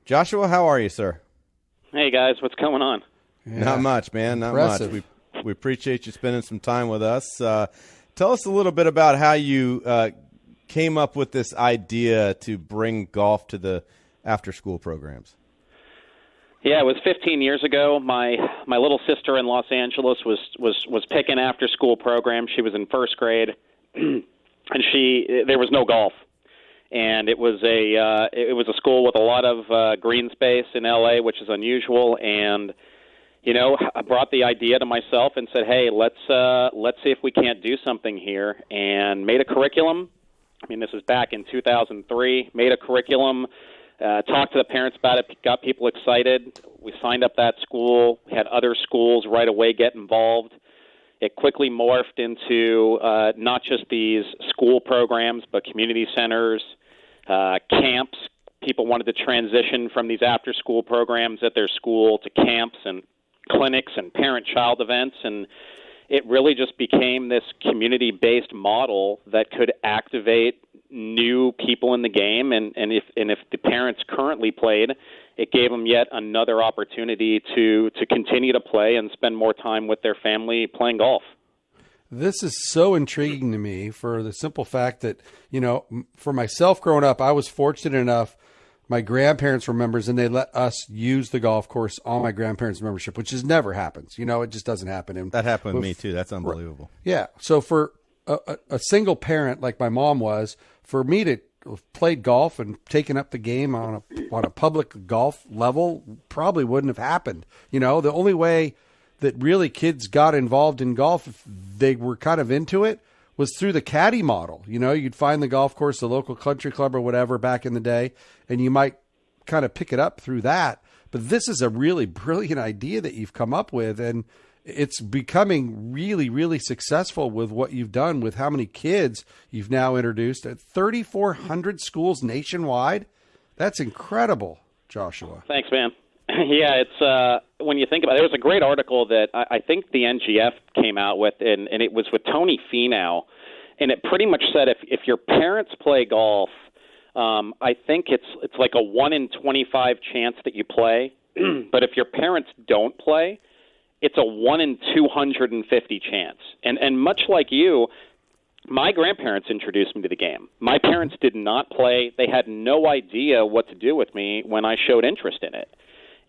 Joshua, how are you, sir? Hey, guys. What's going on? Yeah. Not much, man. Not Impressive. much. We appreciate you spending some time with us. Tell us a little bit about how you came up with this idea to bring golf to the after-school programs. Yeah, it was 15 years ago. My little sister in Los Angeles was picking after-school programs. She was in first grade, and there was no golf. And it was a school with a lot of green space in LA, which is unusual. And I brought the idea to myself and said, "Hey, let's see if we can't do something here." And made a curriculum. I mean, this is back in 2003. Made a curriculum, talked to the parents about it, got people excited. We signed up that school. We had other schools right away get involved. It quickly morphed into not just these school programs, but community centers, camps. People wanted to transition from these after-school programs at their school to camps and clinics and parent-child events, and it really just became this community-based model that could activate new people in the game, and if the parents currently played, it gave them yet another opportunity to continue to play and spend more time with their family playing golf. This is so intriguing to me for the simple fact that, for myself growing up, I was fortunate enough. My grandparents were members, and they let us use the golf course on my grandparents' membership, which just never happens. It just doesn't happen. And that happened with me, too. That's unbelievable. Yeah. So for a single parent like my mom was, for me to have played golf and taken up the game on a public golf level probably wouldn't have happened. The only way that really kids got involved in golf, if they were kind of into it, was through the caddy model. You'd find the golf course, the local country club or whatever back in the day, and you might kind of pick it up through that. But this is a really brilliant idea that you've come up with, and it's becoming really, really successful with what you've done with how many kids you've now introduced at 3,400 schools nationwide. That's incredible, Joshua. Thanks, man. Yeah, it's when you think about it, there was a great article that I think the NGF came out with, and it was with Tony Finau, and it pretty much said if your parents play golf, I think it's like a 1 in 25 chance that you play, but if your parents don't play, it's a 1 in 250 chance. And much like you, my grandparents introduced me to the game. My parents did not play. They had no idea what to do with me when I showed interest in it.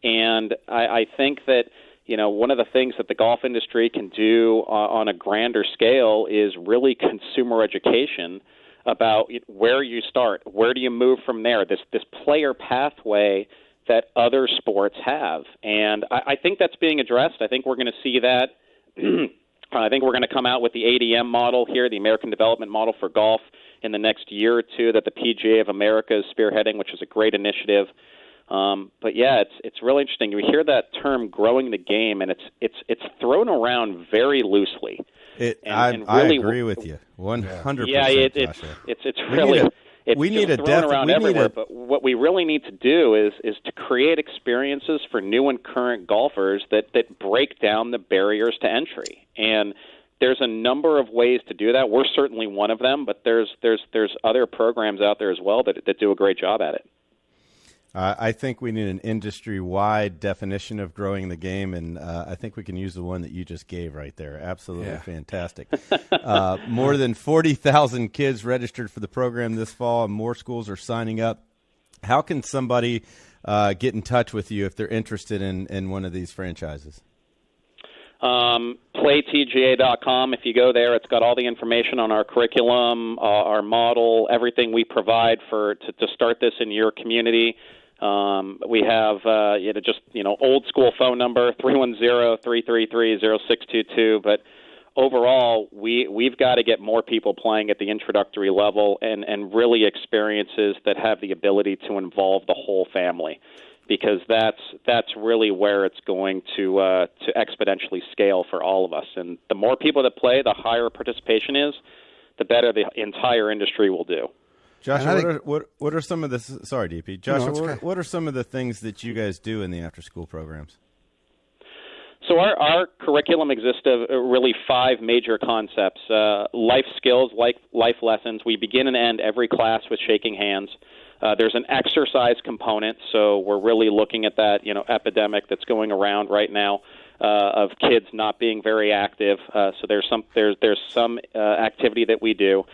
And I think that, one of the things that the golf industry can do on a grander scale is really consumer education about where you start, where do you move from there, this player pathway that other sports have. And I think that's being addressed. I think we're going to see that. I think we're going to come out with the ADM model here, the American Development Model for Golf, in the next year or two that the PGA of America is spearheading, which is a great initiative. But yeah, it's really interesting. We hear that term "growing the game," and it's thrown around very loosely. I agree with you 100%. Yeah, it's really we need thrown around everywhere. But what we really need to do is to create experiences for new and current golfers that break down the barriers to entry. And there's a number of ways to do that. We're certainly one of them, but there's other programs out there as well that do a great job at it. I think we need an industry-wide definition of growing the game, and I think we can use the one that you just gave right there. Absolutely fantastic. More than 40,000 kids registered for the program this fall, and more schools are signing up. How can somebody get in touch with you if they're interested in one of these franchises? PlayTGA.com. If you go there, it's got all the information on our curriculum, our model, everything we provide to start this in your community. We have old school phone number 310-333-0622. But overall, we've got to get more people playing at the introductory level and really experiences that have the ability to involve the whole family, because that's really where it's going to exponentially scale for all of us. And the more people that play, the higher participation is, the better the entire industry will do. Joshua, what are some of the – sorry, DP. Joshua, what are some of the things that you guys do in the after-school programs? So our curriculum exists of really 5 major concepts. Life skills, like life lessons. We begin and end every class with shaking hands. There's an exercise component, so we're really looking at that, epidemic that's going around right now of kids not being very active. So there's some activity that we do.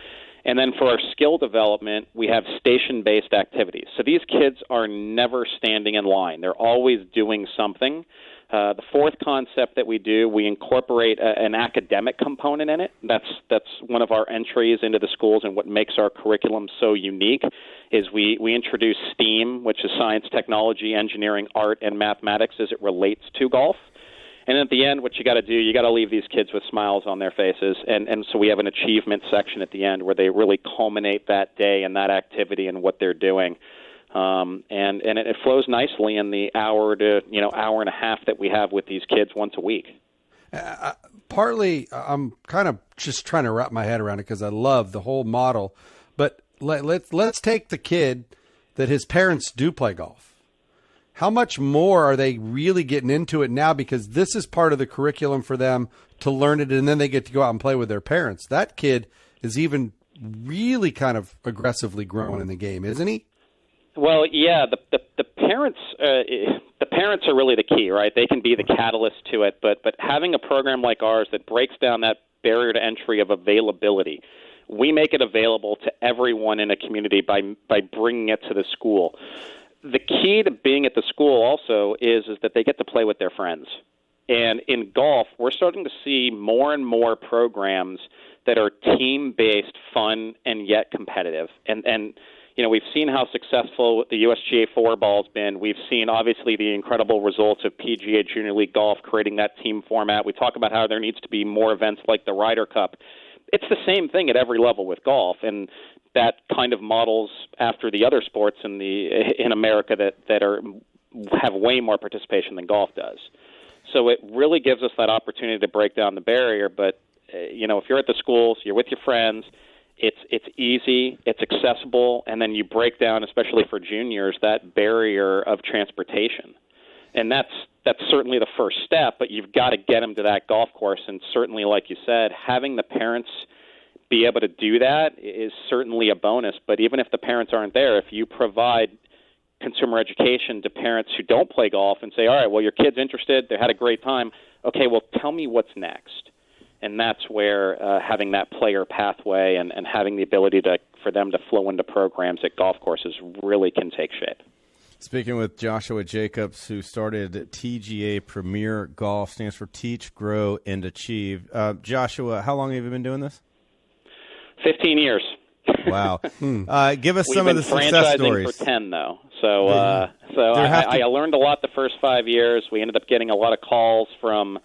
And then for our skill development, we have station-based activities. So these kids are never standing in line. They're always doing something. The fourth concept that we do, we incorporate an academic component in it. That's one of our entries into the schools, and what makes our curriculum so unique is we introduce STEAM, which is science, technology, engineering, art, and mathematics as it relates to golf. And at the end, what you got to do, you got to leave these kids with smiles on their faces. And so we have an achievement section at the end where they really culminate that day and that activity and what they're doing. And it flows nicely in the hour to hour and a half that we have with these kids once a week. Partly, I'm kind of just trying to wrap my head around it because I love the whole model. But let's take the kid that his parents do play golf. How much more are they really getting into it now? Because this is part of the curriculum for them to learn it, and then they get to go out and play with their parents. That kid is even really kind of aggressively growing in the game, isn't he? Well, yeah, the parents are really the key, right? They can be the catalyst to it, but having a program like ours that breaks down that barrier to entry of availability, we make it available to everyone in a community by bringing it to the school. The key to being at the school also is that they get to play with their friends. And in golf, we're starting to see more and more programs that are team-based, fun, and yet competitive. And we've seen how successful the USGA 4-ball's been. We've seen, obviously, the incredible results of PGA Junior League Golf creating that team format. We talk about how there needs to be more events like the Ryder Cup. It's the same thing at every level with golf, and that kind of models after the other sports in America that have way more participation than golf does. So it really gives us that opportunity to break down the barrier. But if you're at the schools, you're with your friends, it's easy, it's accessible, and then you break down, especially for juniors, that barrier of transportation. And that's certainly the first step, but you've got to get them to that golf course. And certainly, like you said, having the parents be able to do that is certainly a bonus. But even if the parents aren't there, if you provide consumer education to parents who don't play golf and say, all right, well, your kid's interested, they had a great time. Okay, well, tell me what's next. And that's where having that player pathway and having the ability for them to flow into programs at golf courses really can take shape. Speaking with Joshua Jacobs, who started TGA Premier Golf, stands for Teach, Grow, and Achieve. Joshua, how long have you been doing this? 15 years. Wow. Give us some of the success stories. For 10, though. So I learned a lot the first 5 years. We ended up getting a lot of calls from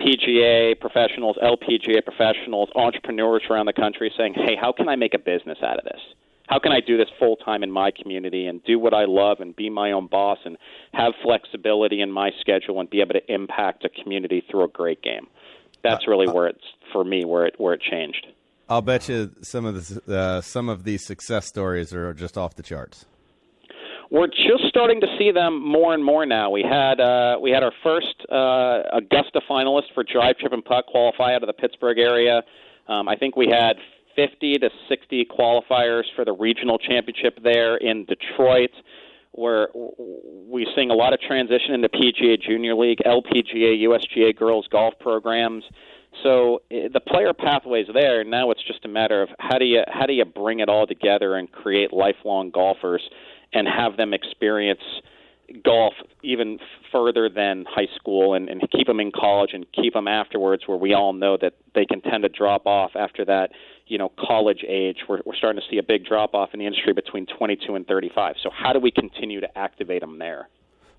PGA professionals, LPGA professionals, entrepreneurs around the country saying, hey, how can I make a business out of this? How can I do this full-time in my community and do what I love and be my own boss and have flexibility in my schedule and be able to impact a community through a great game? That's really where it's, for me, where it changed. I'll bet you some of these success stories are just off the charts. We're just starting to see them more and more now. We had our first Augusta finalist for drive, chip, and putt qualify out of the Pittsburgh area. I think we had 50 to 60 qualifiers for the regional championship there in Detroit. We're seeing a lot of transition into PGA Junior League, LPGA, USGA girls golf programs. So the player pathway's there. Now it's just a matter of how do you bring it all together and create lifelong golfers and have them experience golf even further than high school and keep them in college and keep them afterwards, where we all know that they can tend to drop off after that, college age. We're starting to see a big drop off in the industry between 22 and 35. So how do we continue to activate them there?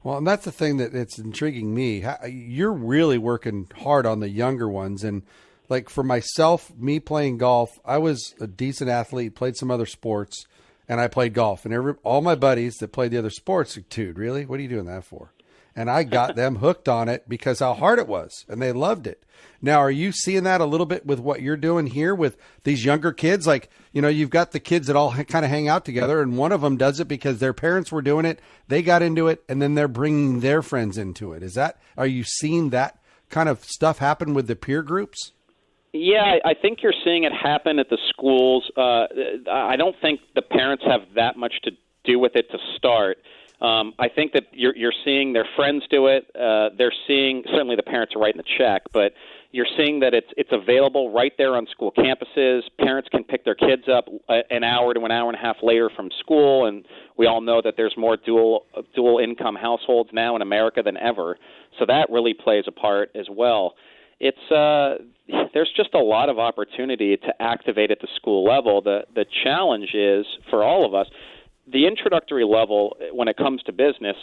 Well, and that's the thing that's intriguing me. You're really working hard on the younger ones. And like for myself, me playing golf, I was a decent athlete, played some other sports, and I played golf. And all my buddies that played the other sports, dude, really? What are you doing that for? And I got them hooked on it because how hard it was, and they loved it. Now, are you seeing that a little bit with what you're doing here with these younger kids? Like, you've got the kids that all kind of hang out together, and one of them does it because their parents were doing it, they got into it, and then they're bringing their friends into it. Are you seeing that kind of stuff happen with the peer groups? Yeah, I think you're seeing it happen at the schools. I don't think the parents have that much to do with it to start. I think that you're seeing their friends do it. They're seeing, certainly the parents are writing the check, but you're seeing that it's available right there on school campuses. Parents can pick their kids up an hour to an hour and a half later from school, and we all know that there's more dual income households now in America than ever. So that really plays a part as well. It's there's just a lot of opportunity to activate at the school level. The challenge is for all of us. The introductory level, when it comes to business,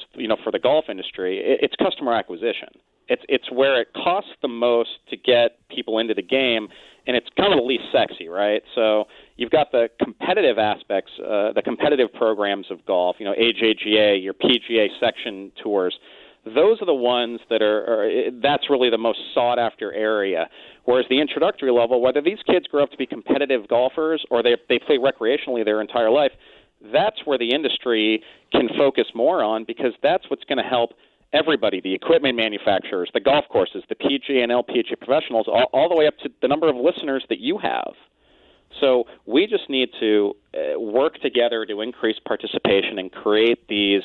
for the golf industry, it's customer acquisition. It's where it costs the most to get people into the game, and it's kind of the least sexy, right? So you've got the competitive aspects, the competitive programs of golf, AJGA, your PGA section tours. Those are the ones that that's really the most sought-after area. Whereas the introductory level, whether these kids grow up to be competitive golfers or they play recreationally their entire life, that's where the industry can focus more on, because that's what's going to help everybody, the equipment manufacturers, the golf courses, the PGA and LPGA professionals, all the way up to the number of listeners that you have. So we just need to work together to increase participation and create these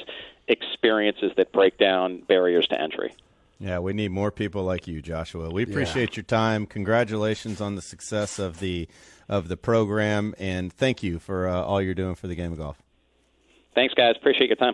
experiences that break down barriers to entry. Yeah, we need more people like you, Joshua. We appreciate your time. Congratulations on the success of the program, and thank you for all you're doing for the game of golf. Thanks, guys. Appreciate your time.